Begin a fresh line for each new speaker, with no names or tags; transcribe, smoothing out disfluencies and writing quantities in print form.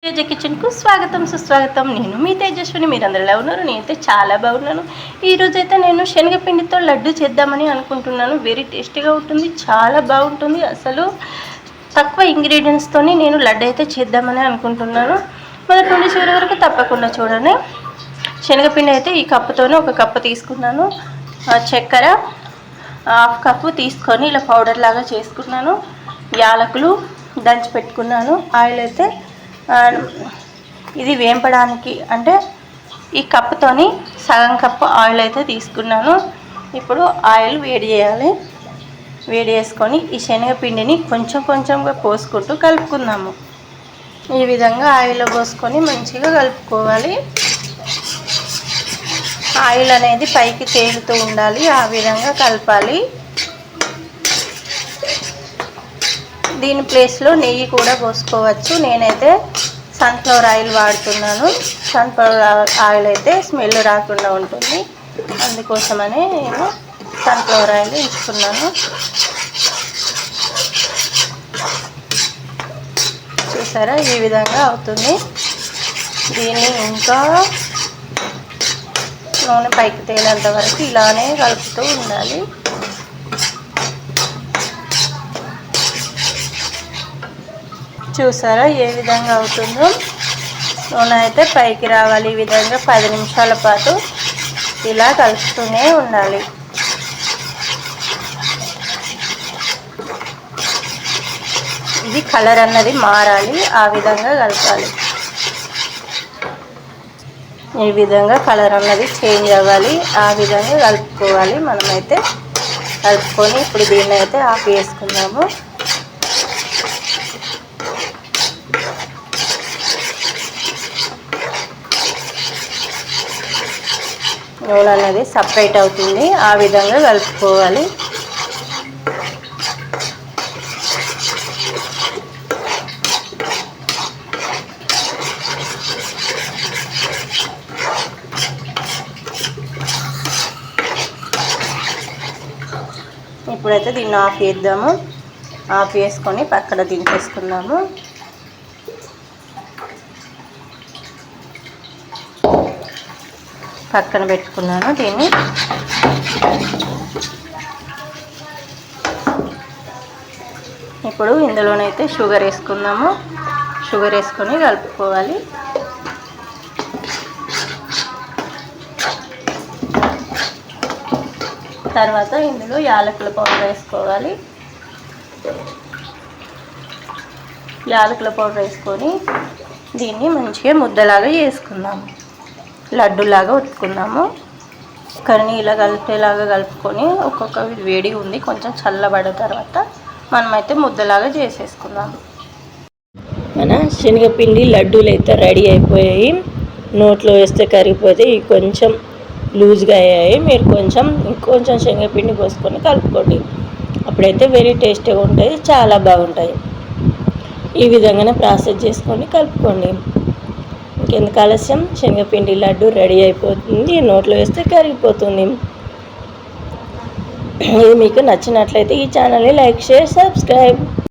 తేజ కిచెన్కు స్వాగతం సుస్వాగతం. నేను మీ తేజస్విని. మీరందరూ ఎలా ఉన్నారు? నేనైతే చాలా బాగున్నాను. ఈరోజైతే నేను శనగపిండితో లడ్డు చేద్దామని అనుకుంటున్నాను. వెరీ టేస్టీగా ఉంటుంది, చాలా బాగుంటుంది. అసలు తక్కువ ఇంగ్రీడియంట్స్తోని నేను లడ్డు అయితే చేద్దామని అనుకుంటున్నాను. మొదటి నుండి చివరి వరకు తప్పకుండా చూడండి. శనగపిండి అయితే ఈ కప్పుతోనే ఒక కప్పు తీసుకున్నాను. చక్కెర హాఫ్ కప్పు తీసుకొని ఇలా పౌడర్ లాగా చేసుకున్నాను. యాలకులు దంచి పెట్టుకున్నాను. ఆయిల్ అయితే ఇది వేంపడానికి అంటే ఈ కప్పుతోని సగం కప్పు ఆయిల్ అయితే తీసుకున్నాను. ఇప్పుడు ఆయిల్ వేడి చేయాలి. వేడి చేసుకొని ఈ శనగపిండిని కొంచెం కొంచెంగా పోసుకుంటూ కలుపుకుందాము. ఈ విధంగా ఆయిల్లో పోసుకొని మంచిగా కలుపుకోవాలి. ఆయిల్ అనేది పైకి తేలుతూ ఉండాలి, ఆ విధంగా కలపాలి. దీని ప్లేస్లో నెయ్యి కూడా పోసుకోవచ్చు. నేనైతే సన్ఫ్లవర్ ఆయిల్ వాడుతున్నాను. సన్ఫ్లవర్ ఆయిల్ అయితే స్మెల్ రాకుండా ఉంటుంది, అందుకోసమనే నేను సన్ఫ్లవర్ ఆయిల్ తీసుకున్నాను. చూసారా, ఈ విధంగా అవుతుంది. దీన్ని ఇంకా నూనె పైకి తేలేంత వరకు ఇలానే కలుపుతూ ఉండాలి. చూసారా ఏ విధంగా అవుతుందో? నూనె అయితే పైకి రావాలి. ఈ విధంగా 10 నిమిషాల పాటు ఇలా కలుపుతూనే ఉండాలి. ఇది కలర్ అన్నది మారాలి, ఆ విధంగా కలపాలి. ఈ విధంగా కలర్ అన్నది చేంజ్ అవ్వాలి, ఆ విధంగా కలుపుకోవాలి. మనమైతే కలుపుకొని ఇప్పుడు దీన్ని అయితే ఆఫ్ చేసుకుందాము. నూనె అనేది సపరేట్ అవుతుంది, ఆ విధంగా కలుపుకోవాలి. ఇప్పుడైతే దీన్ని ఆఫ్ చేద్దాము. ఆఫ్ చేసుకొని పక్కన దించేసుకుందాము. పక్కన పెట్టుకున్నాను దీన్ని. ఇప్పుడు ఇందులోనైతే షుగర్ వేసుకుందాము. షుగర్ వేసుకొని కలుపుకోవాలి. తర్వాత ఇందులో యాలకుల పౌడర్ వేసుకోవాలి. యాలకుల పౌడర్ వేసుకొని దీన్ని మంచిగా ముద్దలాగా చేసుకుందాము. లడ్డులాగా ఉత్తుకుందాము. కర్రీ ఇలా కలిపేలాగా కలుపుకొని ఒక్కొక్క వేడి ఉంది, కొంచెం చల్లబడిన తర్వాత మనమైతే ముద్దలాగా చేసేసుకుందాము. మన శనగపిండి లడ్డూలు అయితే రెడీ అయిపోయాయి. నోట్లో వేస్తే కరిగిపోతే కొంచెం లూజ్గా అయ్యాయి. మీరు ఇంకొంచెం శనగపిండి పోసుకొని కలుపుకోండి. అప్పుడైతే వెరీ టేస్టీగా ఉంటాయి, చాలా బాగుంటాయి. ఈ విధంగానే ప్రాసెస్ చేసుకొని కలుపుకోండి. ఇంకెందుకు ఆలస్యం, శనగపిండి లడ్డు రెడీ అయిపోతుంది. నోట్లో వేస్తే కరిగిపోతుంది. ఇది మీకు నచ్చినట్లయితే ఈ ఛానల్ని లైక్, షేర్, సబ్స్క్రైబ్.